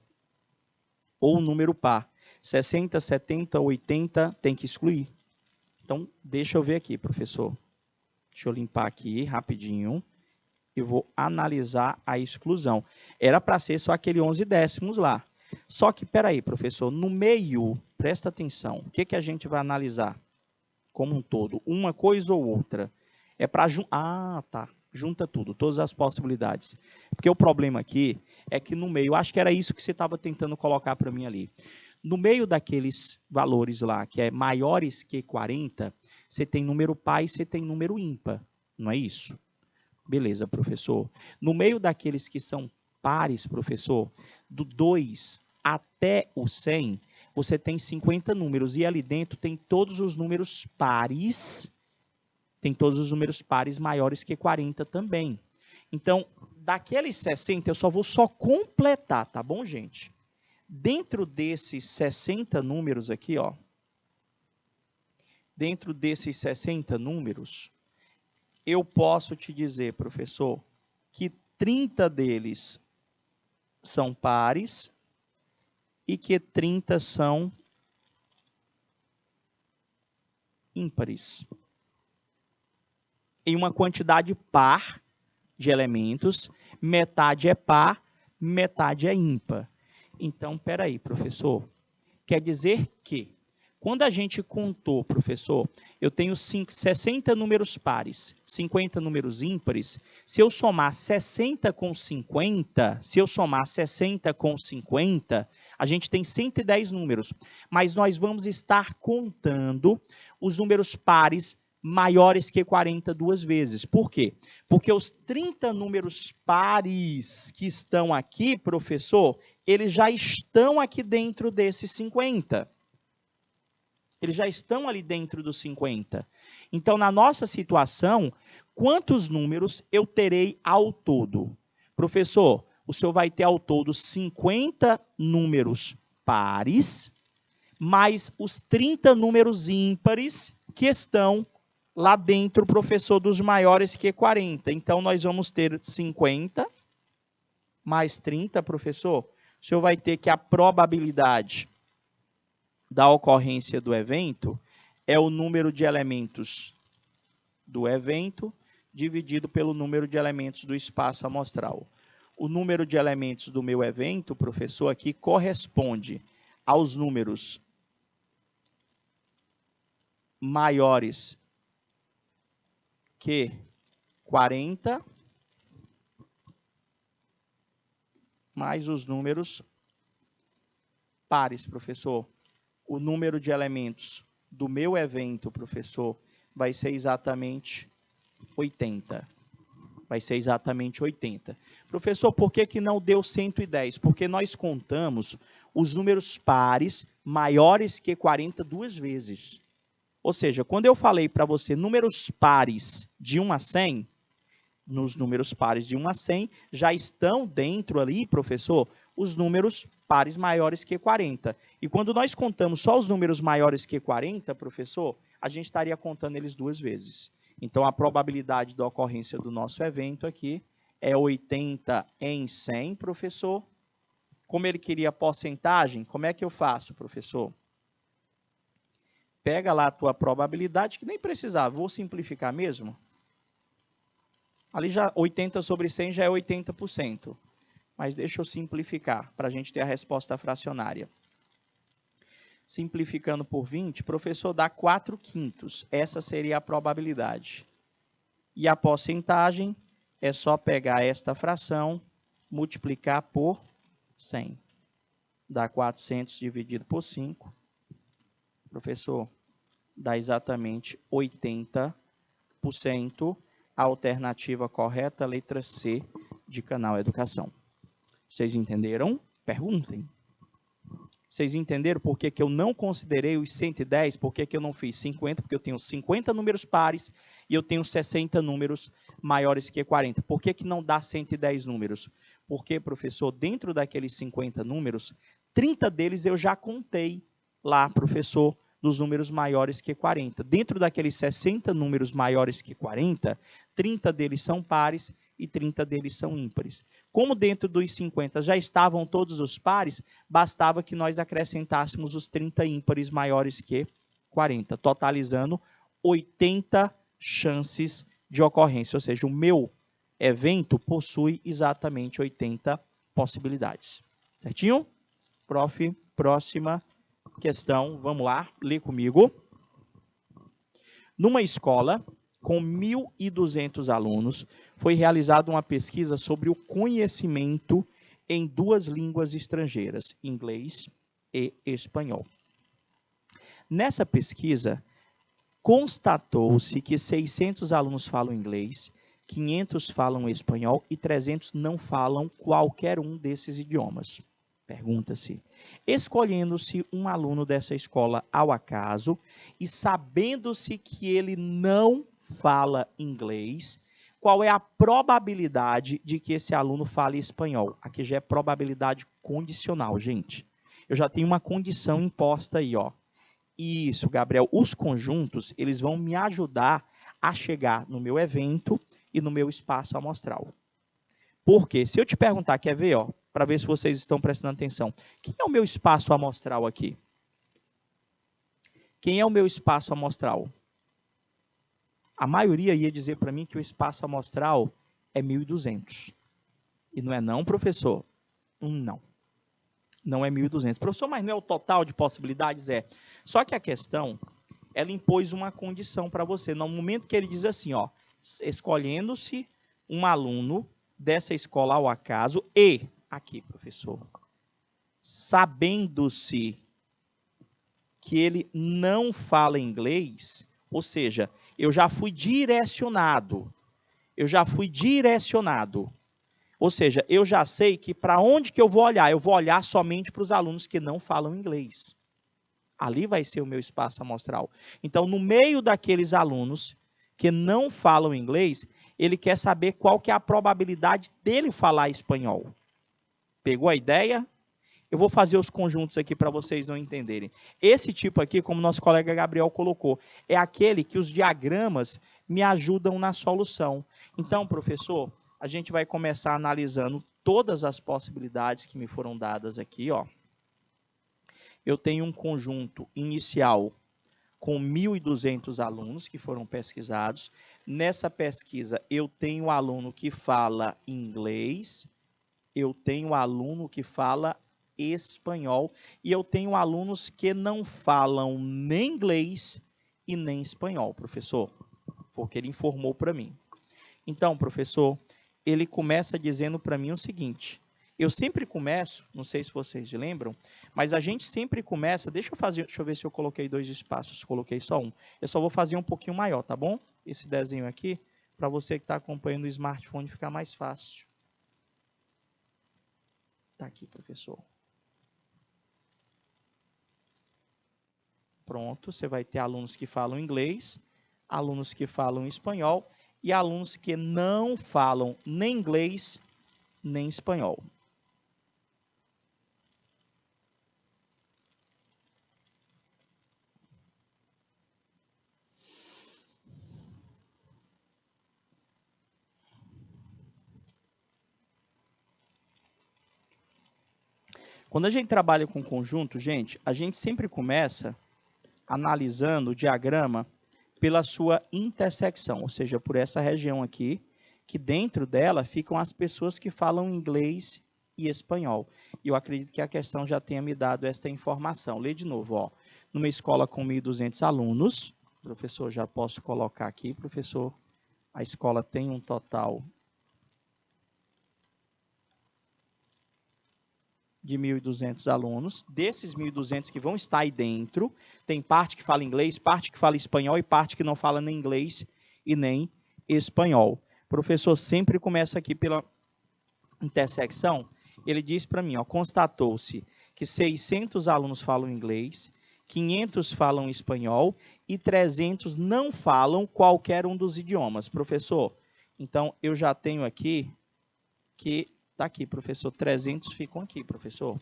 Ou o número par. 60, 70, 80, tem que excluir. Então, deixa eu ver aqui, professor. Deixa eu limpar aqui rapidinho. E vou analisar a exclusão. Era para ser só aquele 11 décimos lá. Só que, peraí, professor, no meio, presta atenção, o que a gente vai analisar como um todo? Uma coisa ou outra? É para juntar. Tá. Junta tudo, todas as possibilidades. Porque o problema aqui é que no meio, acho que era isso que você estava tentando colocar para mim ali. No meio daqueles valores lá, que é maiores que 40, você tem número par e você tem número ímpar. Não é isso? Beleza, professor. No meio daqueles que são pares, professor, do 2 até o 100, você tem 50 números. E ali dentro tem todos os números pares. Tem todos os números pares maiores que 40 também. Então, daqueles 60, eu só vou completar, tá bom, gente? Dentro desses 60 números aqui, ó. Dentro desses 60 números, eu posso te dizer, professor, que 30 deles são pares e que 30 são ímpares. Em uma quantidade par de elementos, metade é par, metade é ímpar. Então, peraí, professor. Quer dizer que, quando a gente contou, professor, eu tenho 60 números pares, 50 números ímpares. Se eu somar 60 com 50, a gente tem 110 números. Mas nós vamos estar contando os números pares maiores que 40 duas vezes. Por quê? Porque os 30 números pares que estão aqui, professor, eles já estão aqui dentro desses 50. Eles já estão ali dentro dos 50. Então, na nossa situação, quantos números eu terei ao todo? Professor, o senhor vai ter ao todo 50 números pares, mais os 30 números ímpares que estão lá dentro, professor, dos maiores que 40. Então, nós vamos ter 50 mais 30, professor. O senhor vai ter que a probabilidade da ocorrência do evento é o número de elementos do evento dividido pelo número de elementos do espaço amostral. O número de elementos do meu evento, professor, aqui corresponde aos números maiores que 40 mais os números pares, professor. O número de elementos do meu evento, professor, vai ser exatamente 80. Vai ser exatamente 80. Professor, por que não deu 110? Porque nós contamos os números pares maiores que 40 duas vezes. Ou seja, quando eu falei para você números pares de 1 a 100, nos números pares de 1 a 100, já estão dentro ali, professor, os números pares maiores que 40. E quando nós contamos só os números maiores que 40, professor, a gente estaria contando eles duas vezes. Então, a probabilidade da ocorrência do nosso evento aqui é 80 em 100, professor. Como ele queria porcentagem, como é que eu faço, professor? Pega lá a tua probabilidade, que nem precisava, vou simplificar mesmo. Ali já 80 sobre 100 já é 80%. Mas deixa eu simplificar, para a gente ter a resposta fracionária. Simplificando por 20, professor, dá 4/5. Essa seria a probabilidade. E a porcentagem é só pegar esta fração, multiplicar por 100. Dá 400 dividido por 5. Professor, dá exatamente 80%. A alternativa correta, letra C, de Canal Educação. Vocês entenderam? Perguntem. Vocês entenderam por que eu não considerei os 110? Por que eu não fiz 50? Porque eu tenho 50 números pares e eu tenho 60 números maiores que 40. Por que não dá 110 números? Porque, professor, dentro daqueles 50 números, 30 deles eu já contei lá, professor, dos números maiores que 40. Dentro daqueles 60 números maiores que 40, 30 deles são pares e 30 deles são ímpares. Como dentro dos 50 já estavam todos os pares, bastava que nós acrescentássemos os 30 ímpares maiores que 40, totalizando 80 chances de ocorrência. Ou seja, o meu evento possui exatamente 80 possibilidades. Certinho? Prof, próxima questão, vamos lá, lê comigo. Numa escola com 1.200 alunos, foi realizada uma pesquisa sobre o conhecimento em 2 línguas estrangeiras, inglês e espanhol. Nessa pesquisa, constatou-se que 600 alunos falam inglês, 500 falam espanhol e 300 não falam qualquer um desses idiomas. Pergunta-se, escolhendo-se um aluno dessa escola ao acaso e sabendo-se que ele não fala inglês, qual é a probabilidade de que esse aluno fale espanhol? Aqui já é probabilidade condicional, gente. Eu já tenho uma condição imposta aí, ó. Isso, Gabriel, os conjuntos, eles vão me ajudar a chegar no meu evento e no meu espaço amostral. Por quê? Se eu te perguntar, quer ver, ó, para ver se vocês estão prestando atenção. Quem é o meu espaço amostral aqui? Quem é o meu espaço amostral? A maioria ia dizer para mim que o espaço amostral é 1.200. E não é não, professor? Não. Não é 1.200. Professor, mas não é o total de possibilidades? É. Só que a questão, ela impôs uma condição para você. No momento que ele diz assim, ó, escolhendo-se um aluno dessa escola ao acaso e, aqui, professor, sabendo-se que ele não fala inglês, Ou seja, eu já fui direcionado. Eu já fui direcionado. Ou seja, eu já sei que para onde que eu vou olhar? Eu vou olhar somente para os alunos que não falam inglês. Ali vai ser o meu espaço amostral. Então, no meio daqueles alunos que não falam inglês, ele quer saber qual que é a probabilidade dele falar espanhol. Pegou a ideia? Eu vou fazer os conjuntos aqui para vocês não entenderem. Esse tipo aqui, como nosso colega Gabriel colocou, é aquele que os diagramas me ajudam na solução. Então, professor, a gente vai começar analisando todas as possibilidades que me foram dadas aqui, ó. Eu tenho um conjunto inicial com 1.200 alunos que foram pesquisados. Nessa pesquisa, eu tenho aluno que fala inglês, eu tenho aluno que fala espanhol e eu tenho alunos que não falam nem inglês e nem espanhol, professor. Foi o que ele informou para mim. Então, professor, ele começa dizendo para mim o seguinte: eu sempre começo, não sei se vocês lembram, mas a gente sempre começa, deixa eu ver se eu coloquei 2 espaços, coloquei só um. Eu só vou fazer um pouquinho maior, tá bom? Esse desenho aqui, para você que está acompanhando o smartphone ficar mais fácil. Tá aqui, professor. Pronto, você vai ter alunos que falam inglês, alunos que falam espanhol e alunos que não falam nem inglês nem espanhol. Quando a gente trabalha com conjunto, gente, a gente sempre começa analisando o diagrama pela sua intersecção, ou seja, por essa região aqui, que dentro dela ficam as pessoas que falam inglês e espanhol. E eu acredito que a questão já tenha me dado esta informação. Lê de novo, ó. Numa escola com 1.200 alunos, professor, já posso colocar aqui, professor, a escola tem um total de 1.200 alunos. Desses 1.200 que vão estar aí dentro, tem parte que fala inglês, parte que fala espanhol e parte que não fala nem inglês e nem espanhol. O professor sempre começa aqui pela intersecção. Ele diz para mim, ó, constatou-se que 600 alunos falam inglês, 500 falam espanhol e 300 não falam qualquer um dos idiomas. Professor, então eu já tenho aqui que está aqui, professor, 300 ficam aqui, professor.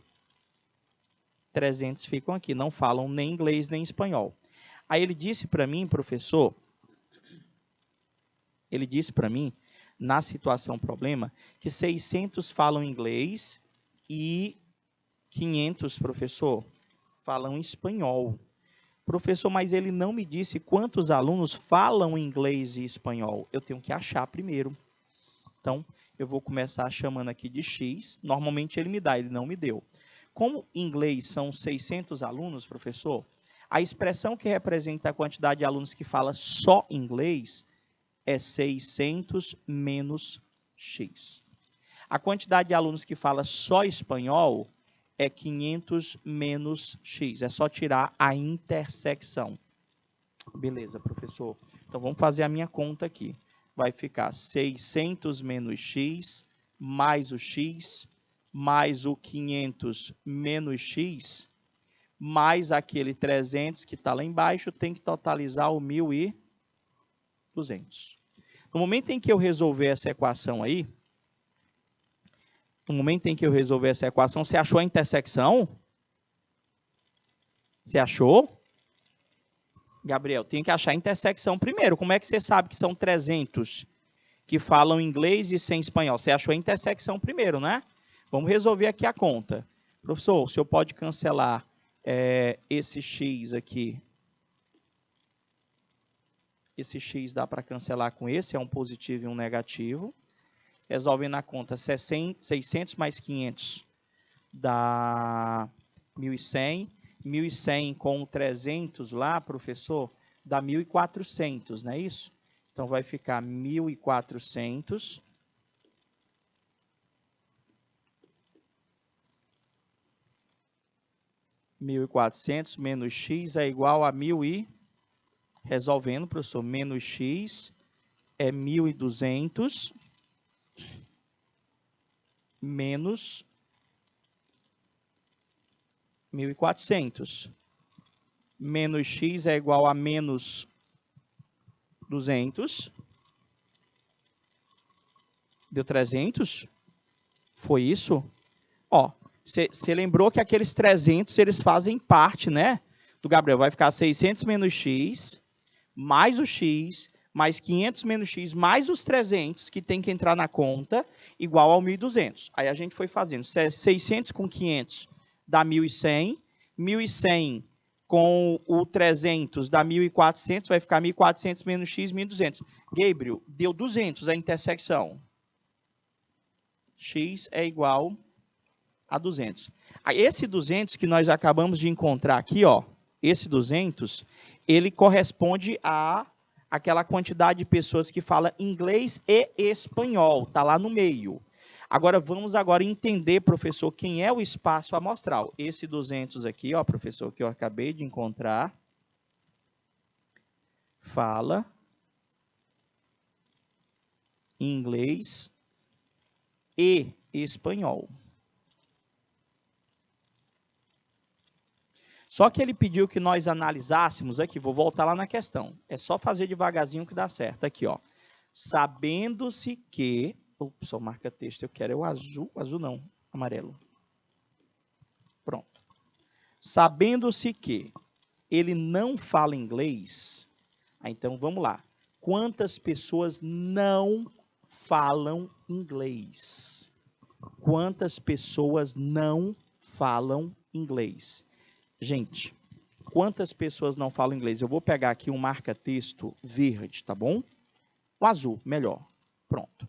300 ficam aqui, não falam nem inglês nem espanhol. Aí ele disse para mim, professor, ele disse para mim, na situação problema, que 600 falam inglês e 500, professor, falam espanhol. Professor, mas ele não me disse quantos alunos falam inglês e espanhol. Eu tenho que achar primeiro. Então, eu vou começar chamando aqui de X. Normalmente ele me dá, ele não me deu. Como em inglês são 600 alunos, professor, a expressão que representa a quantidade de alunos que fala só inglês é 600 menos X. A quantidade de alunos que fala só espanhol é 500 menos X. É só tirar a intersecção. Beleza, professor. Então, vamos fazer a minha conta aqui. Vai ficar 600 menos x, mais o x, mais o 500 menos x, mais aquele 300 que está lá embaixo, tem que totalizar o 1.200. No momento em que eu resolver essa equação aí, você achou a intersecção? Você achou? Gabriel, tem que achar a intersecção primeiro. Como é que você sabe que são 300 que falam inglês e sem espanhol? Você achou a intersecção primeiro, né? Vamos resolver aqui a conta. Professor, o senhor pode cancelar esse x aqui. Esse x dá para cancelar com esse, é um positivo e um negativo. Resolvendo a conta, 600 mais 500 dá 1.100. 1.100 com 300 lá, professor, dá 1.400, não é isso? Então, vai ficar 1.400. menos x é igual a 1.200. Resolvendo, professor, menos x é 1.200 menos 1.400. Menos x é igual a menos 200. Deu 300? Foi isso? Ó, você lembrou que aqueles 300, eles fazem parte, né? Do Gabriel, vai ficar 600 menos x, mais o x, mais 500 menos x, mais os 300, que tem que entrar na conta, igual ao 1.200. Aí a gente foi fazendo 600 com 500 dá 1.100, 1.100 com o 300 dá 1.400, vai ficar 1.400 menos x, 1.200. Gabriel, deu 200 a intersecção. X é igual a 200. Aí esse 200 que nós acabamos de encontrar aqui, ó, esse 200, ele corresponde a aquela quantidade de pessoas que falam inglês e espanhol, tá lá no meio. Agora, vamos entender, professor, quem é o espaço amostral. Esse 200 aqui, ó, professor, que eu acabei de encontrar, fala inglês e espanhol. Só que ele pediu que nós analisássemos aqui, vou voltar lá na questão. É só fazer devagarzinho que dá certo. Aqui, ó. Sabendo-se que... Ops, só marca texto, eu quero é o azul. Azul não, amarelo. Pronto. Sabendo-se que ele não fala inglês, então vamos lá. Quantas pessoas não falam inglês? Quantas pessoas não falam inglês? Gente, quantas pessoas não falam inglês? Eu vou pegar aqui um marca-texto verde, tá bom? O azul, melhor. Pronto.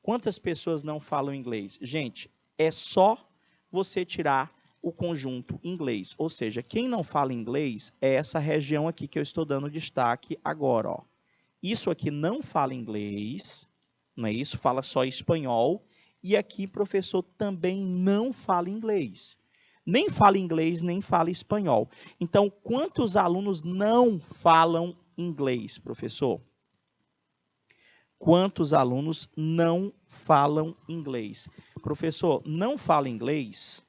Quantas pessoas não falam inglês? Gente, é só você tirar o conjunto inglês. Ou seja, quem não fala inglês é essa região aqui que eu estou dando destaque agora, ó. Isso aqui não fala inglês, não é isso? Fala só espanhol. E aqui, professor, também não fala inglês. Nem fala inglês, nem fala espanhol. Então, quantos alunos não falam inglês, professor? Quantos alunos não falam inglês? Professor, não fala inglês?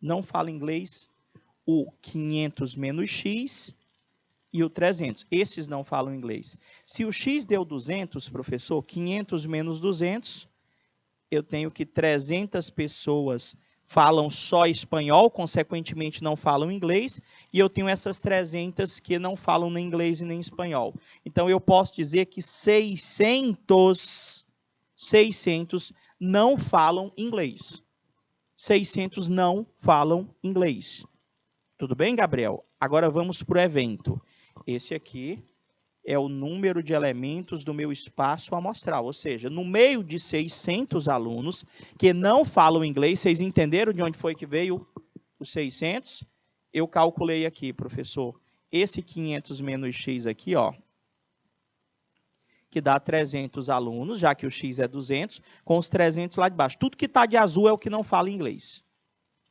Não fala inglês o 500 menos x e o 300. Esses não falam inglês. Se o x deu 200, professor, 500 menos 200, eu tenho que 300 pessoas falam só espanhol, consequentemente não falam inglês, e eu tenho essas 300 que não falam nem inglês e nem espanhol. Então, eu posso dizer que 600 não falam inglês. 600 não falam inglês. Tudo bem, Gabriel? Agora vamos para o evento. Esse aqui é o número de elementos do meu espaço amostral, ou seja, no meio de 600 alunos que não falam inglês, vocês entenderam de onde foi que veio os 600? Eu calculei aqui, professor, esse 500 menos x aqui, ó, que dá 300 alunos, já que o x é 200, com os 300 lá de baixo. Tudo que está de azul é o que não fala inglês.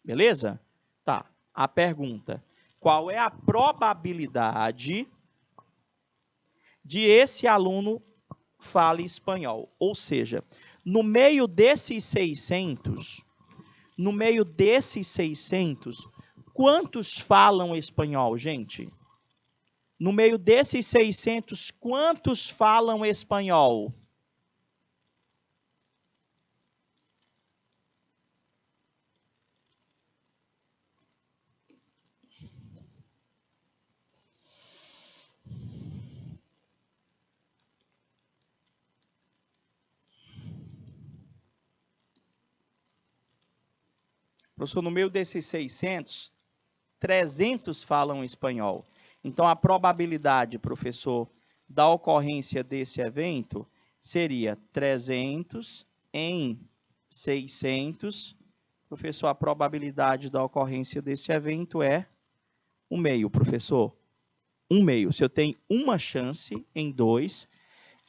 Beleza? Tá. A pergunta: qual é a probabilidade de esse aluno fale espanhol? Ou seja, no meio desses 600, quantos falam espanhol, gente? No meio desses 600, quantos falam espanhol? Professor, no meio desses 600, 300 falam espanhol. Então, a probabilidade, professor, da ocorrência desse evento seria 300 em 600. Professor, a probabilidade da ocorrência desse evento é 1/2, professor. 1/2. Se eu tenho uma chance em 2,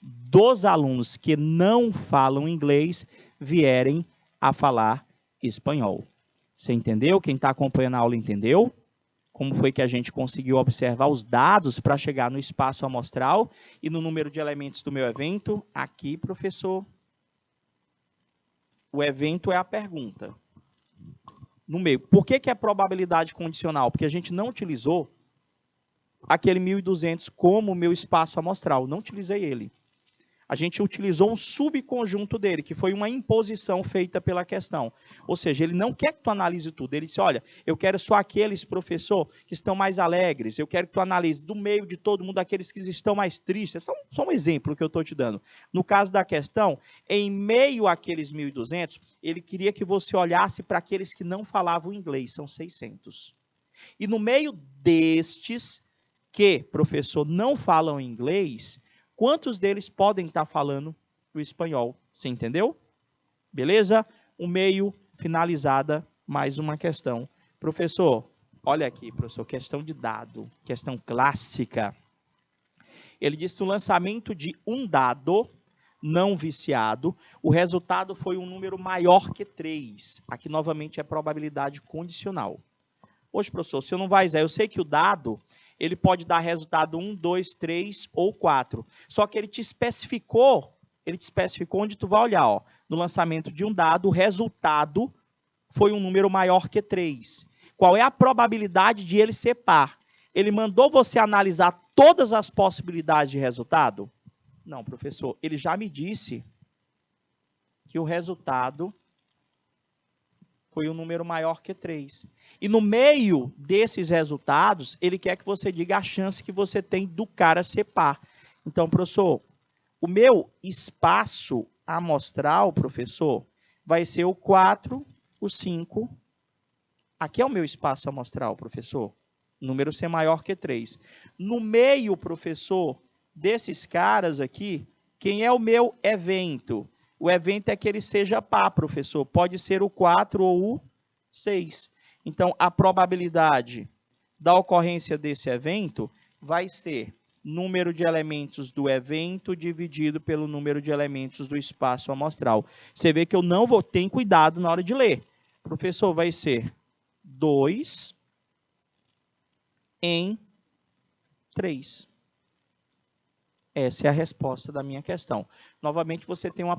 dos alunos que não falam inglês vierem a falar espanhol. Você entendeu? Quem está acompanhando a aula entendeu? Como foi que a gente conseguiu observar os dados para chegar no espaço amostral e no número de elementos do meu evento? Aqui, professor, o evento é a pergunta. No meio. Por que é probabilidade condicional? Porque a gente não utilizou aquele 1.200 como meu espaço amostral. Não utilizei ele. A gente utilizou um subconjunto dele, que foi uma imposição feita pela questão. Ou seja, ele não quer que tu analise tudo. Ele disse, olha, eu quero só aqueles, professor, que estão mais alegres. Eu quero que tu analise do meio de todo mundo aqueles que estão mais tristes. É só um exemplo que eu estou te dando. No caso da questão, em meio àqueles 1.200, ele queria que você olhasse para aqueles que não falavam inglês. São 600. E no meio destes que, professor, não falam inglês, quantos deles podem estar falando o espanhol? Você entendeu? Beleza? O meio, finalizada, mais uma questão. Professor, olha aqui, professor, questão de dado, questão clássica. Ele diz que no lançamento de um dado não viciado, o resultado foi um número maior que 3. Aqui, novamente, é probabilidade condicional. Hoje, professor, se eu não vai dizer, eu sei que o dado ele pode dar resultado 1, 2, 3 ou 4. Só que ele te especificou onde tu vai olhar. Ó. No lançamento de um dado, o resultado foi um número maior que 3. Qual é a probabilidade de ele ser par? Ele mandou você analisar todas as possibilidades de resultado? Não, professor. Ele já me disse que o resultado foi um número maior que 3. E no meio desses resultados, ele quer que você diga a chance que você tem do cara ser par. Então, professor, o meu espaço amostral, professor, vai ser o 4, o 5. Aqui é o meu espaço amostral, professor. O número ser maior que 3. No meio, professor, desses caras aqui, quem é o meu evento? O evento é que ele seja par, professor. Pode ser o 4 ou o 6. Então, a probabilidade da ocorrência desse evento vai ser número de elementos do evento dividido pelo número de elementos do espaço amostral. Você vê que eu não vou ter cuidado na hora de ler. Professor, vai ser 2 em 3. Essa é a resposta da minha questão. Novamente, você tem uma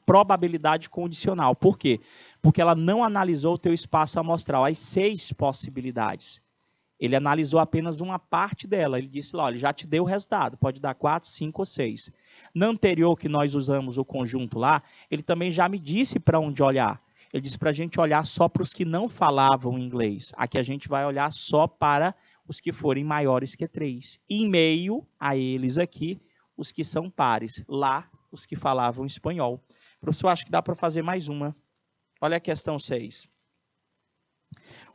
probabilidade condicional. Por quê? Porque ela não analisou o teu espaço amostral, as 6 possibilidades. Ele analisou apenas uma parte dela. Ele disse, olha, já te deu o resultado, pode dar 4, 5 ou 6. Na anterior, que nós usamos o conjunto lá, ele também já me disse para onde olhar. Ele disse para a gente olhar só para os que não falavam inglês. Aqui a gente vai olhar só para os que forem maiores que 3. E em meio a eles aqui, os que são pares. Lá, os que falavam espanhol. Professor, acho que dá para fazer mais uma. Olha a questão 6.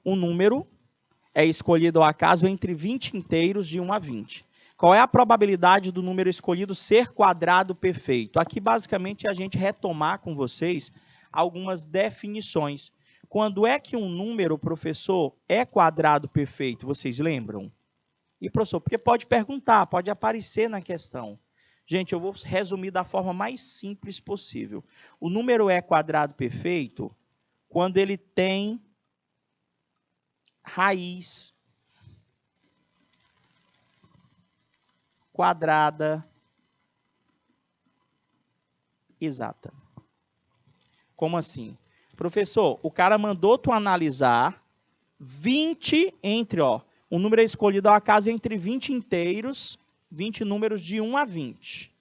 Um número é escolhido ao acaso entre 20 inteiros de 1 a 20. Qual é a probabilidade do número escolhido ser quadrado perfeito? Aqui, basicamente, é a gente retomar com vocês algumas definições. Quando é que um número, professor, é quadrado perfeito? Vocês lembram? E, professor, porque pode perguntar, pode aparecer na questão. Gente, eu vou resumir da forma mais simples possível. O número é quadrado perfeito quando ele tem raiz quadrada exata. Como assim? Professor, o cara mandou tu analisar 20 entre, um número é escolhido ao acaso entre 20 inteiros, 20 números de 1 a 20.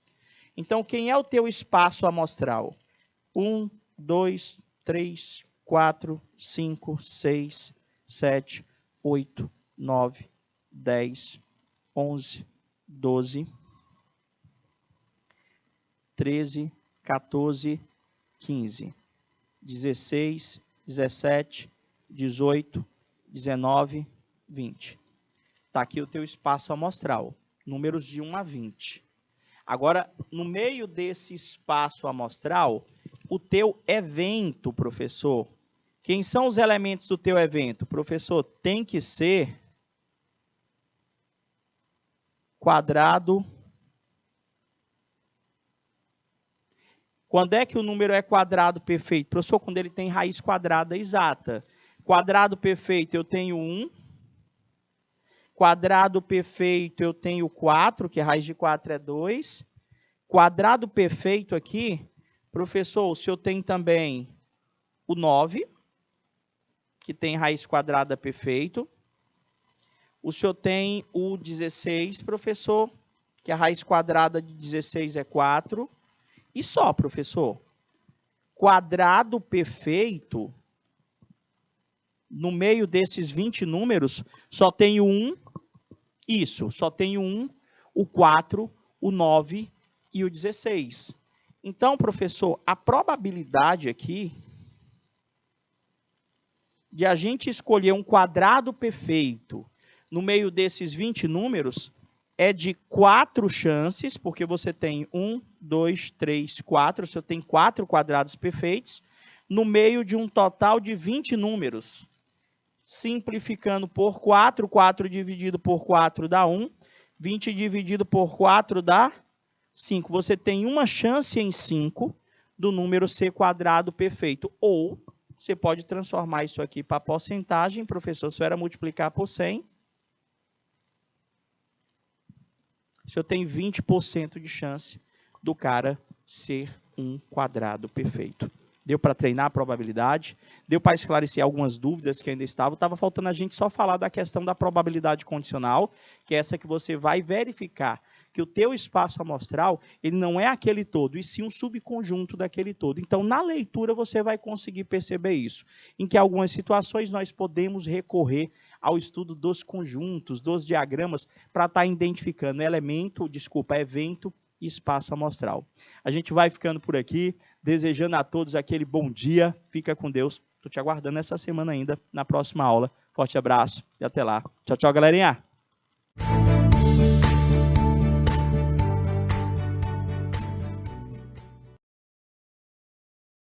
Então, quem é o teu espaço amostral? 1, 2, 3, 4, 5, 6, 7, 8, 9, 10, 11, 12, 13, 14, 15, 16, 17, 18, 19, 20. Está aqui o teu espaço amostral, números de 1 a 20. Agora, no meio desse espaço amostral, o teu evento, professor. Quem são os elementos do teu evento? Professor, tem que ser quadrado. Quando é que o número é quadrado perfeito? Professor, quando ele tem raiz quadrada exata. Quadrado perfeito, eu tenho 1. Quadrado perfeito, eu tenho 4, que a raiz de 4 é 2. Quadrado perfeito aqui, professor, o senhor tem também o 9, que tem raiz quadrada perfeito. O senhor tem o 16, professor, que a raiz quadrada de 16 é 4. E só, professor. Quadrado perfeito, no meio desses 20 números, só tem o 1. Isso, só tem o 1, o 4, o 9 e o 16. Então, professor, a probabilidade aqui de a gente escolher um quadrado perfeito no meio desses 20 números é de 4 chances, porque você tem 1, 2, 3, 4, você tem 4 quadrados perfeitos, no meio de um total de 20 números. Simplificando por 4, 4 dividido por 4 dá 1, 20 dividido por 4 dá 5. Você tem uma chance em 5 do número ser quadrado perfeito. Ou você pode transformar isso aqui para porcentagem, professor, se era multiplicar por 100. Se eu tenho 20% de chance do cara ser um quadrado perfeito. Deu para treinar a probabilidade, deu para esclarecer algumas dúvidas que ainda estavam. Estava faltando a gente só falar da questão da probabilidade condicional, que é essa que você vai verificar que o teu espaço amostral ele não é aquele todo, e sim um subconjunto daquele todo. Então, na leitura, você vai conseguir perceber isso. Em que algumas situações nós podemos recorrer ao estudo dos conjuntos, dos diagramas, para estar identificando evento e espaço amostral. A gente vai ficando por aqui, desejando a todos aquele bom dia. Fica com Deus. Estou te aguardando essa semana ainda, na próxima aula. Forte abraço e até lá. Tchau, tchau, galerinha.